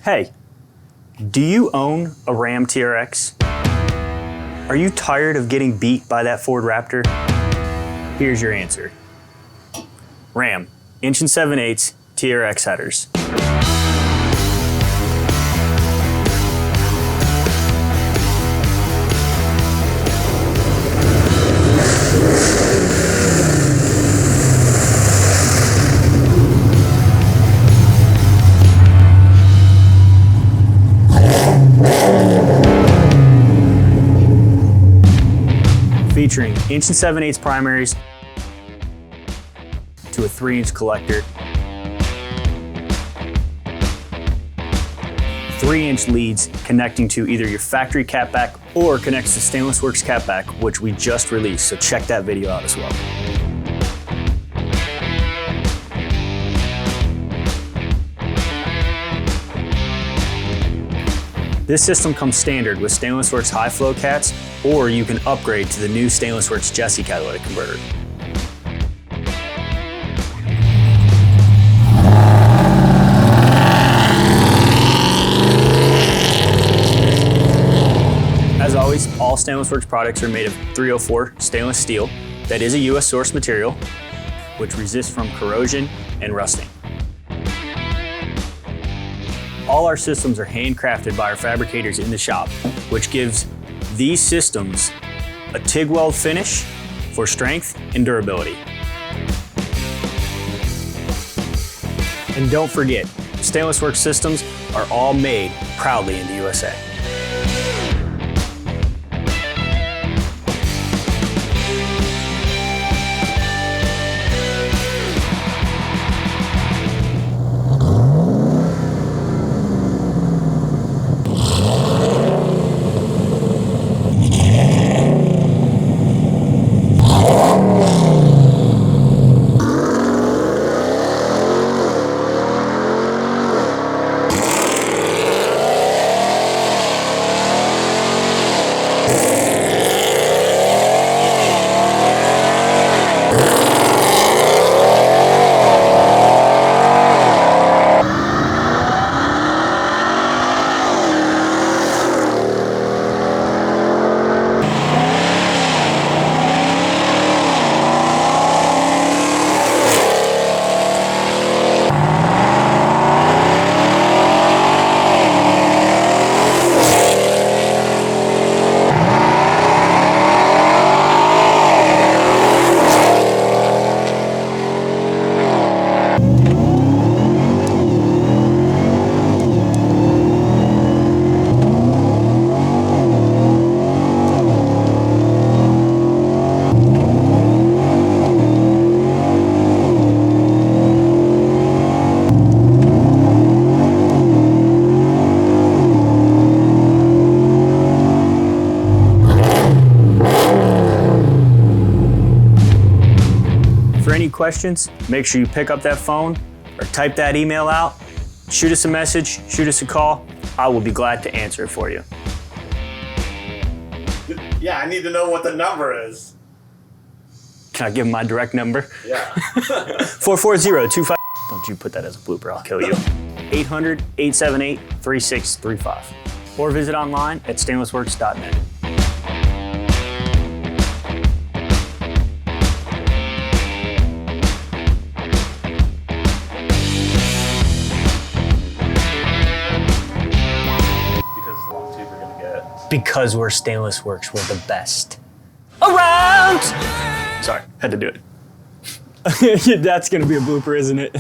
Hey, do you own a RAM TRX? Are you tired of getting beat by that Ford Raptor? Here's your answer. RAM, inch and 7/8 TRX headers. Featuring inch and 7/8 primaries to a 3-inch collector, 3-inch leads connecting to either your factory catback or connects to Stainless Works catback, which we just released, so check that video out as well. This system comes standard with Stainless Works high flow cats, or you can upgrade to the new Stainless Works Jesse catalytic converter. As always, all Stainless Works products are made of 304 stainless steel that is a US source material, which resists from corrosion and rusting. All our systems are handcrafted by our fabricators in the shop, which gives these systems a TIG weld finish for strength and durability. And don't forget, Stainless Works systems are all made proudly in the USA. For any questions, make sure you pick up that phone or type that email out, shoot us a message, shoot us a call. I will be glad to answer it for you. Yeah, I need to know what the number is. Can I give my direct number? Yeah. 440-25. Don't you put that as a blooper, I'll kill you. 800-878-3635. Or visit online at stainlessworks.net. Because we're Stainless Works, we're the best around. Sorry, had to do it. That's gonna be a blooper, isn't it?